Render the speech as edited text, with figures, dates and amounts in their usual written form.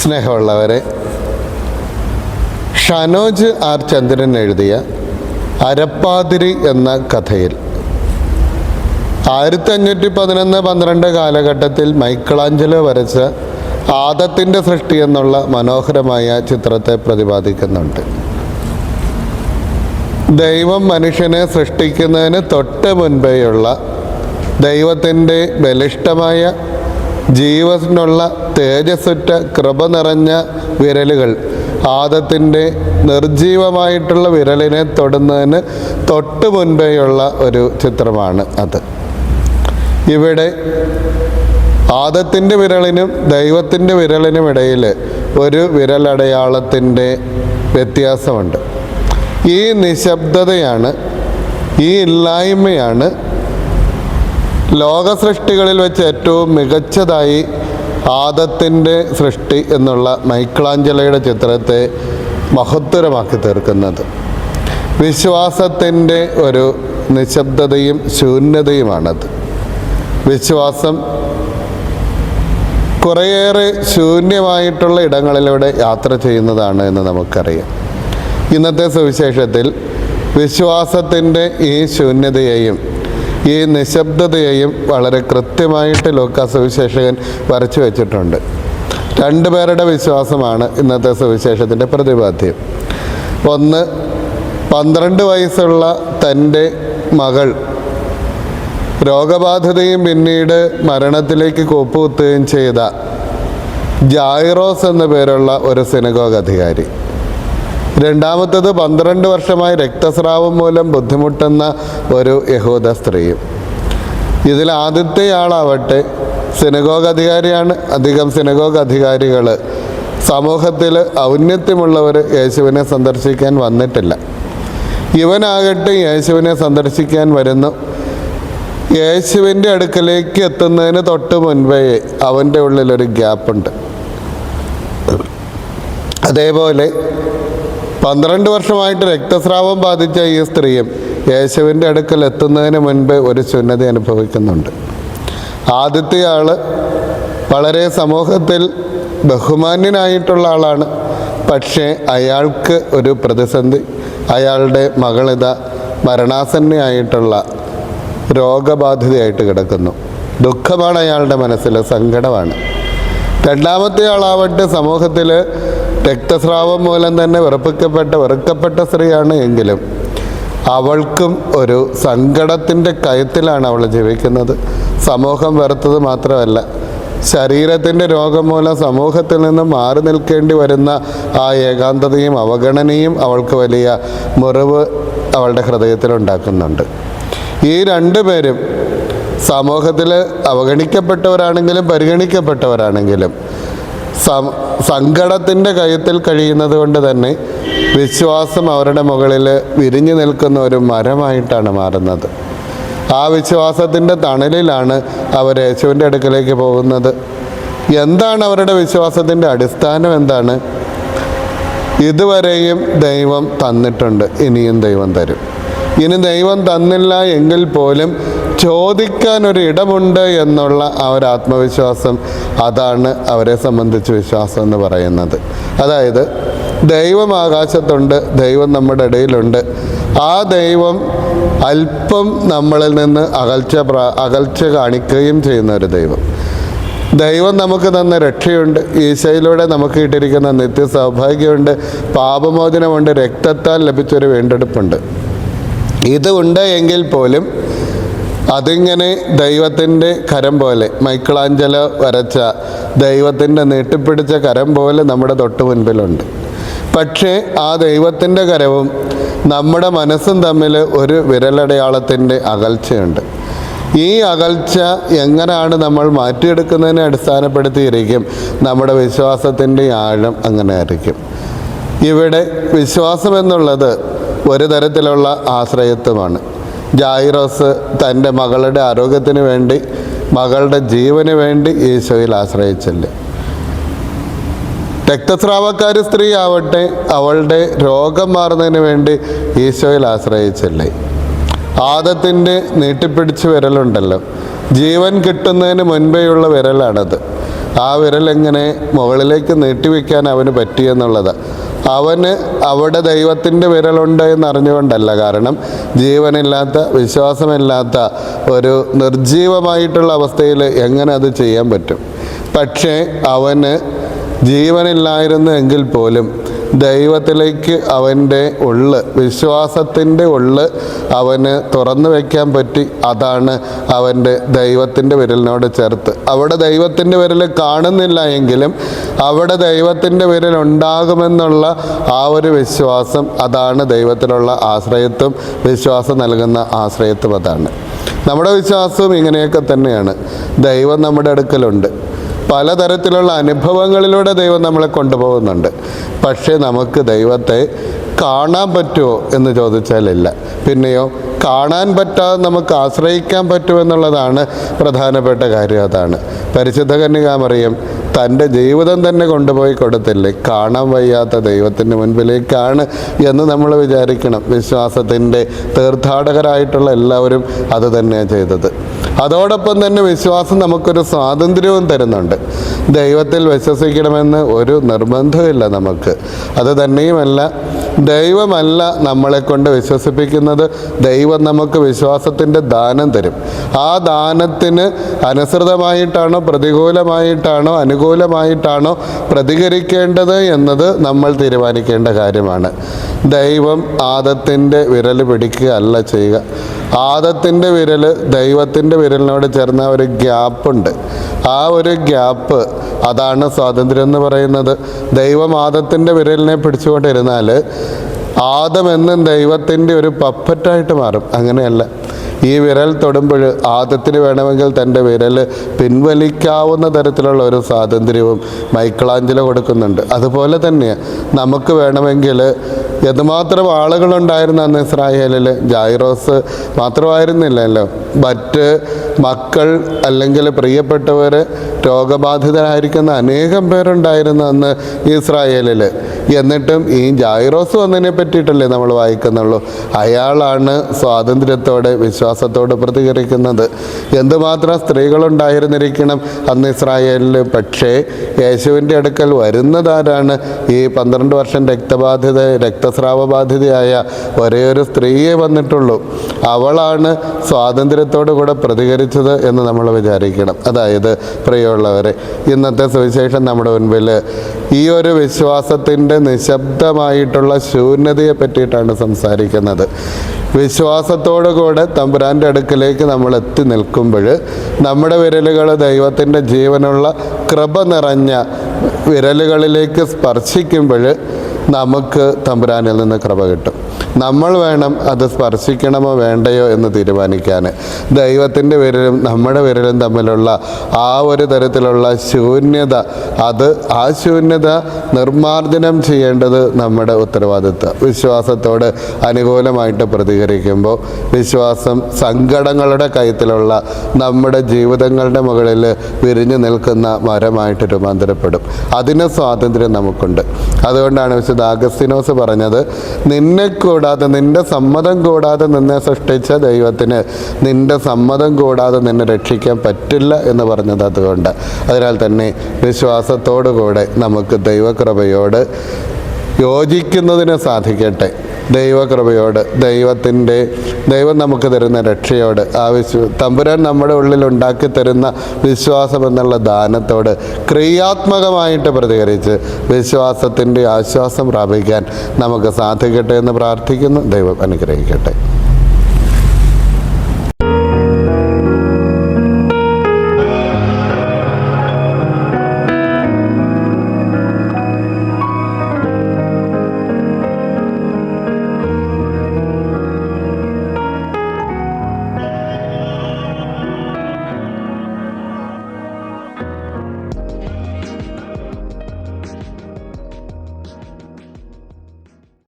സ്നേഹമുള്ളവരെ, ഷനോജ് ആർ ചന്ദ്രൻ എഴുതിയ അരപ്പാതിരി എന്ന കഥയിൽ 1511-12 കാലഘട്ടത്തിൽ മൈക്കിളാഞ്ചലോ വരച്ച ആദത്തിൻ്റെ സൃഷ്ടി എന്നുള്ള മനോഹരമായ ചിത്രത്തെ പ്രതിപാദിക്കുന്നുണ്ട്. ദൈവം മനുഷ്യനെ സൃഷ്ടിക്കുന്നതിന് തൊട്ട് മുൻപേയുള്ള ദൈവത്തിൻ്റെ ബലിഷ്ഠമായ ജീവനുള്ള തേജസ്സുറ്റ കൃപ നിറഞ്ഞ വിരലുകൾ ആദത്തിൻ്റെ നിർജീവമായിട്ടുള്ള വിരലിനെ തൊടുന്നതിന് തൊട്ട് മുൻപേയുള്ള ഒരു ചിത്രമാണ് അത്. ഇവിടെ ആദത്തിൻ്റെ വിരലിനും ദൈവത്തിൻ്റെ വിരലിനും ഇടയിൽ ഒരു വിരലടയാളത്തിൻ്റെ വ്യത്യാസമുണ്ട്. ഈ നിശബ്ദതയാണ്, ഈ ഇല്ലായ്മയാണ് ലോക സൃഷ്ടികളിൽ വെച്ച് ഏറ്റവും മികച്ചതായി ആദത്തിൻ്റെ സൃഷ്ടി എന്നുള്ള മൈക്കിളാഞ്ചലോയുടെ ചിത്രത്തെ മഹത്തരമാക്കി തീർക്കുന്നത്. വിശ്വാസത്തിൻ്റെ ഒരു നിശബ്ദതയും ശൂന്യതയുമാണത്. വിശ്വാസം കുറേയേറെ ശൂന്യമായിട്ടുള്ള ഇടങ്ങളിലൂടെ യാത്ര ചെയ്യുന്നതാണ് എന്ന് നമുക്കറിയാം. ഇന്നത്തെ സുവിശേഷത്തിൽ വിശ്വാസത്തിൻ്റെ ഈ ശൂന്യതയെയും ഈ നിശബ്ദതയെയും വളരെ കൃത്യമായിട്ട് ലൂക്കാ സുവിശേഷകൻ വരച്ചു വെച്ചിട്ടുണ്ട്. 2 പേരുടെ വിശ്വാസമാണ് ഇന്നത്തെ സുവിശേഷത്തിൻ്റെ പ്രതിപാദ്യം. ഒന്ന്, 12 വയസ്സുള്ള തൻ്റെ മകൾ രോഗബാധിതയും പിന്നീട് മരണത്തിലേക്ക് കൂപ്പുകുത്തുകയും ചെയ്ത ജായിറോസ് എന്ന പേരുള്ള ഒരു സിനഗോഗ് അധികാരി. രണ്ടാമത്തത് 12 വർഷമായി രക്തസ്രാവം മൂലം ബുദ്ധിമുട്ടുന്ന ഒരു യഹൂദ സ്ത്രീയും. ഇതിൽ ആദ്യത്തെയാളാവട്ടെ സിനഗോഗ് അധികാരിയാണ്. അധികം സിനഗോഗ് അധികാരികൾ സമൂഹത്തിൽ ഔന്നത്യമുള്ളവർ യേശുവിനെ സന്ദർശിക്കാൻ വന്നിട്ടില്ല. ഇവനാകട്ടെ യേശുവിനെ സന്ദർശിക്കാൻ വരുന്നു. യേശുവിൻ്റെ അടുക്കലേക്ക് എത്തുന്നതിന് തൊട്ട് മുൻപേ അവൻ്റെ ഉള്ളിലൊരു ഗ്യാപ്പുണ്ട്. അതേപോലെ 12 വർഷമായിട്ട് രക്തസ്രാവം ബാധിച്ച ഈ സ്ത്രീയും യേശുവിൻ്റെ അടുക്കൽ എത്തുന്നതിന് മുൻപ് ഒരു ശൂന്യത അനുഭവിക്കുന്നുണ്ട്. ആദ്യത്തെ ആൾ വളരെ സമൂഹത്തിൽ ബഹുമാന്യനായിട്ടുള്ള ആളാണ്. പക്ഷേ അയാൾക്ക് ഒരു പ്രതിസന്ധി. അയാളുടെ മകളിത മരണാസന്നയായിട്ടുള്ള രോഗബാധിതയായിട്ട് കിടക്കുന്നു. ദുഃഖമാണ് അയാളുടെ മനസ്സിൽ, സങ്കടമാണ്. രണ്ടാമത്തെ ആളാവട്ടെ സമൂഹത്തിൽ രക്തസ്രാവം മൂലം തന്നെ വെറുക്കപ്പെട്ട സ്ത്രീയാണ്. എങ്കിലും അവൾക്കും ഒരു സങ്കടത്തിൻ്റെ കയത്തിലാണ് അവൾ ജീവിക്കുന്നത്. സമൂഹം വെറുത്തത് മാത്രമല്ല, ശരീരത്തിൻ്റെ രോഗം മൂലം സമൂഹത്തിൽ നിന്ന് മാറി നിൽക്കേണ്ടി വരുന്ന ആ ഏകാന്തതയും അവഗണനയും അവൾക്ക് വലിയ മുറിവ് അവളുടെ ഹൃദയത്തിലുണ്ടാക്കുന്നുണ്ട്. ഈ 2 പേരും സമൂഹത്തിൽ അവഗണിക്കപ്പെട്ടവരാണെങ്കിലും പരിഗണിക്കപ്പെട്ടവരാണെങ്കിലും സങ്കടത്തിൻ്റെ കയത്തിൽ കഴിയുന്നത് കൊണ്ട് തന്നെ വിശ്വാസം അവരുടെ മുകളിൽ വിരിഞ്ഞു നിൽക്കുന്ന ഒരു മരമായിട്ടാണ് മാറുന്നത്. ആ വിശ്വാസത്തിൻ്റെ തണലിലാണ് അവർ യേശുവിൻ്റെ അടുക്കലേക്ക് പോകുന്നത്. എന്താണ് അവരുടെ വിശ്വാസത്തിൻ്റെ അടിസ്ഥാനം? എന്താണ്? ഇതുവരെയും ദൈവം തന്നിട്ടുണ്ട്, ഇനിയും ദൈവം തരും. ഇനി ദൈവം തന്നില്ല എങ്കിൽ പോലും ചോദിക്കാനൊരു ഇടമുണ്ട് എന്നുള്ള ആ ഒരു ആത്മവിശ്വാസം, അതാണ് അവരെ സംബന്ധിച്ച് വിശ്വാസം എന്ന് പറയുന്നത്. അതായത് ദൈവം ആകാശത്തുണ്ട്, ദൈവം നമ്മുടെ ഇടയിലുണ്ട്. ആ ദൈവം അല്പം നമ്മളിൽ നിന്ന് അകൽച്ച കാണിക്കുകയും ചെയ്യുന്ന ഒരു ദൈവം. ദൈവം നമുക്ക് തന്ന രക്ഷയുണ്ട്, ഈശോയിലൂടെ നമുക്ക് കിട്ടിയിരിക്കുന്ന നിത്യ സൗഭാഗ്യമുണ്ട്, പാപമോചനമുണ്ട്, രക്തത്താൽ ലഭിച്ചൊരു വീണ്ടെടുപ്പുണ്ട്. ഇതുണ്ട് എങ്കിൽ പോലും അതിങ്ങനെ ദൈവത്തിൻ്റെ കരം പോലെ, മൈക്കിളാഞ്ചലോ വരച്ച ദൈവത്തിൻ്റെ നീട്ടിപ്പിടിച്ച കരം പോലെ നമ്മുടെ തൊട്ട് മുൻപിലുണ്ട്. പക്ഷേ ആ ദൈവത്തിൻ്റെ കരവും നമ്മുടെ മനസ്സും തമ്മിൽ ഒരു വിരലടയാളത്തിൻ്റെ അകൽച്ചയുണ്ട്. ഈ അകൽച്ച എങ്ങനെയാണ് നമ്മൾ മാറ്റിയെടുക്കുന്നതിനെ അടിസ്ഥാനപ്പെടുത്തിയിരിക്കും നമ്മുടെ വിശ്വാസത്തിൻ്റെ ആഴം. അങ്ങനെ ആയിരിക്കും. ഇവിടെ വിശ്വാസം എന്നുള്ളത് ഒരു തരത്തിലുള്ള ആശ്രയത്വമാണ്. ജായിറോസ് തൻ്റെ മകളുടെ ആരോഗ്യത്തിന് വേണ്ടി, മകളുടെ ജീവന് വേണ്ടി ഈശോയിൽ ആശ്രയിച്ചില്ല. രക്തസ്രാവക്കാരി സ്ത്രീ ആവട്ടെ അവളുടെ രോഗം മാറുന്നതിന് വേണ്ടി ഈശോയിൽ ആശ്രയിച്ചില്ലേ. ആദത്തിൻ്റെ നീട്ടിപ്പിടിച്ച് വിരലുണ്ടല്ലോ, ജീവൻ കിട്ടുന്നതിന് മുൻപേയുള്ള വിരലാണത്. ആ വിരൽ എങ്ങനെ മുകളിലേക്ക് നീട്ടിവെക്കാൻ അവന് പറ്റിയെന്നുള്ളതാണ്. അവന് അവിടെ ദൈവത്തിൻ്റെ വിരലുണ്ട് എന്നറിഞ്ഞുകൊണ്ടല്ല. കാരണം ജീവനില്ലാത്ത, വിശ്വാസമില്ലാത്ത ഒരു നിർജീവമായിട്ടുള്ള അവസ്ഥയിൽ എങ്ങനെ അത് ചെയ്യാൻ പറ്റും? പക്ഷേ അവന് ജീവനില്ലായിരുന്നു എങ്കിൽ പോലും ദൈവത്തിലേക്ക് അവൻ്റെ ഉള്ള്, വിശ്വാസത്തിൻ്റെ ഉള്ള് അവന് തുറന്നു വയ്ക്കാൻ പറ്റി. അതാണ് അവൻ്റെ ദൈവത്തിൻ്റെ വിരലിനോട് ചേർത്ത്. അവിടെ ദൈവത്തിൻ്റെ വിരൽ കാണുന്നില്ല എങ്കിലും അവിടെ ദൈവത്തിൻ്റെ വിരൽ ഉണ്ടാകുമെന്നുള്ള ആ ഒരു വിശ്വാസം, അതാണ് ദൈവത്തിലുള്ള ആശ്രയത്വം. വിശ്വാസം നൽകുന്ന ആശ്രയത്വം അതാണ്. നമ്മുടെ വിശ്വാസവും ഇങ്ങനെയൊക്കെ തന്നെയാണ്. ദൈവം നമ്മുടെ അടുക്കലുണ്ട്. പലതരത്തിലുള്ള അനുഭവങ്ങളിലൂടെ ദൈവം നമ്മളെ കൊണ്ടുപോകുന്നുണ്ട്. പക്ഷേ നമുക്ക് ദൈവത്തെ കാണാൻ പറ്റുമോ എന്ന് ചോദിച്ചാലില്ല. പിന്നെയോ കാണാൻ പറ്റാതെ നമുക്ക് ആശ്രയിക്കാൻ പറ്റുമെന്നുള്ളതാണ് പ്രധാനപ്പെട്ട കാര്യം. അതാണ് പരിശുദ്ധ കന്യകാമറിയം തൻ്റെ ജീവിതം തന്നെ കൊണ്ടുപോയി കൊടുത്തില്ലേ, കാണാൻ വയ്യാത്ത ദൈവത്തിൻ്റെ മുൻപിലേക്കാണ് എന്ന് നമ്മൾ വിചാരിക്കണം. വിശ്വാസത്തിൻ്റെ തീർത്ഥാടകരായിട്ടുള്ള എല്ലാവരും അത് തന്നെയാണ് ചെയ്തത്. അതോടൊപ്പം തന്നെ വിശ്വാസം നമുക്കൊരു സ്വാതന്ത്ര്യവും തരുന്നുണ്ട്. ദൈവത്തിൽ വിശ്വസിക്കണമെന്ന് ഒരു നിർബന്ധമില്ല നമുക്ക്. അത് തന്നെയുമല്ല, ദൈവമല്ല നമ്മളെ കൊണ്ട് വിശ്വസിപ്പിക്കുന്നത്, ദൈവം നമുക്ക് വിശ്വാസത്തിൻ്റെ ദാനം തരും. ആ ദാനത്തിന് അനുസൃതമായിട്ടാണോ, പ്രതികൂലമായിട്ടാണോ, അനുകൂലമായിട്ടാണോ പ്രതികരിക്കേണ്ടത് എന്നത് നമ്മൾ തീരുമാനിക്കേണ്ട കാര്യമാണ്. ദൈവം ആദത്തിൻ്റെ വിരൽ പിടിക്കുക അല്ല ചെയ്യുക. ആദത്തിൻ്റെ വിരൽ ദൈവത്തിൻ്റെ വിരലിനോട് ചേർന്ന ഒരു ഗ്യാപ്പുണ്ട്. ആ ഒരു ഗ്യാപ്പ്, അതാണ് സ്വാതന്ത്ര്യം എന്ന് പറയുന്നത്. ദൈവം ആദത്തിൻ്റെ വിരലിനെ പിടിച്ചുകൊണ്ടിരുന്നാൽ ആദം എന്നും ദൈവത്തിൻ്റെ ഒരു പപ്പറ്റായിട്ട് മാറും. അങ്ങനെയല്ല. ഈ വിരൽ തൊടുമ്പോൾ ആദത്തിന് വേണമെങ്കിൽ തൻ്റെ വിരൽ പിൻവലിക്കാവുന്ന തരത്തിലുള്ള ഒരു സ്വാതന്ത്ര്യവും മൈക്കിളാഞ്ചലോ കൊടുക്കുന്നുണ്ട്. അതുപോലെ തന്നെ നമുക്ക് വേണമെങ്കിൽ എന്തുമാത്രം ആളുകളുണ്ടായിരുന്നു അന്ന് ഇസ്രായേലിൽ. ജായിറോസ് മാത്രമായിരുന്നില്ലല്ലോ, മറ്റ് മക്കൾ അല്ലെങ്കിൽ പ്രിയപ്പെട്ടവർ രോഗബാധിതരായിരിക്കുന്ന അനേകം പേരുണ്ടായിരുന്നു അന്ന് ഇസ്രായേലിൽ. എന്നിട്ടും ഈ ജായിറോസ് വന്നതിനെ പറ്റിയിട്ടല്ലേ നമ്മൾ വായിക്കുന്നുള്ളൂ. അയാളാണ് സ്വാതന്ത്ര്യത്തോടെ, വിശ്വാസത്തോട് പ്രതികരിക്കുന്നത്. എന്തുമാത്രം സ്ത്രീകളുണ്ടായിരുന്നിരിക്കണം അന്ന് ഇസ്രായേലിൽ. പക്ഷേ യേശുവിൻ്റെ അടുക്കൽ വരുന്നതാരാണ്? ഈ 12 വർഷം രക്തസ്രാവബാധിതയായ ഒരേ ഒരു സ്ത്രീയെ വന്നിട്ടുള്ളൂ. അവളാണ് സ്വാതന്ത്ര്യത്തോടു കൂടെ പ്രതികരിച്ചത് എന്ന് നമ്മൾ വിചാരിക്കണം. അതായത് പ്രിയമുള്ളവരെ, ഇന്നത്തെ സുവിശേഷം നമ്മുടെ മുൻപിൽ ഈ ഒരു വിശ്വാസത്തിൻ്റെ നിശബ്ദമായിട്ടുള്ള ശൂന്യതയെ പറ്റിയിട്ടാണ് സംസാരിക്കുന്നത്. വിശ്വാസത്തോടു കൂടെ തമ്പുരാൻ്റെ അടുക്കിലേക്ക് നമ്മൾ എത്തി നിൽക്കുമ്പോൾ നമ്മുടെ വിരലുകൾ ദൈവത്തിൻ്റെ ജീവനുള്ള കൃപ നിറഞ്ഞ വിരലുകളിലേക്ക് സ്പർശിക്കുമ്പോൾ നമുക്ക് തമ്പുരാനിൽ നിന്ന് കൃപ കിട്ടും. നമ്മൾ വേണം അത് സ്പർശിക്കണമോ വേണ്ടയോ എന്ന് തീരുമാനിക്കാൻ. ദൈവത്തിൻ്റെ വിരലും നമ്മുടെ വിരലും തമ്മിലുള്ള ആ ഒരു തരത്തിലുള്ള ശൂന്യത, ആ ശൂന്യത നിർമ്മാർജ്ജനം ചെയ്യേണ്ടത് നമ്മുടെ ഉത്തരവാദിത്വം. വിശ്വാസത്തോട് അനുകൂലമായിട്ട് പ്രതികരിക്കുമ്പോൾ വിശ്വാസം സങ്കടങ്ങളുടെ കയത്തിലുള്ള നമ്മുടെ ജീവിതങ്ങളുടെ മുകളിൽ വിരിഞ്ഞു നിൽക്കുന്ന മരമായിട്ട് രൂപാന്തരപ്പെടും. അതിന് സ്വാതന്ത്ര്യം നമുക്കുണ്ട്. അതുകൊണ്ടാണ് വിശുദ്ധ അഗസ്തീനോസ് പറഞ്ഞത്, നിന്റെ സമ്മതം കൂടാതെ നിന്നെ സൃഷ്ടിച്ച ദൈവത്തിന് നിന്റെ സമ്മതം കൂടാതെ നിന്നെ രക്ഷിക്കാൻ പറ്റില്ല എന്ന് പറഞ്ഞത് അതുകൊണ്ട്. അതിനാൽ തന്നെ വിശ്വാസത്തോടു കൂടെ നമുക്ക് ദൈവകൃപയോട് യോജിക്കുന്നതിന് സാധിക്കട്ടെ. ദൈവകൃപയോട്, ദൈവം നമുക്ക് തരുന്ന രക്ഷയോട്, തമ്പുരാൻ നമ്മുടെ ഉള്ളിൽ ഉണ്ടാക്കി തരുന്ന വിശ്വാസം എന്നുള്ള ദാനത്തോട് ക്രിയാത്മകമായിട്ട് പ്രതികരിച്ച് വിശ്വാസത്തിൻ്റെ ആശ്വാസം പ്രാപിക്കാൻ നമുക്ക് സാധിക്കട്ടെ എന്ന് പ്രാർത്ഥിക്കുന്നു. ദൈവം അനുഗ്രഹിക്കട്ടെ.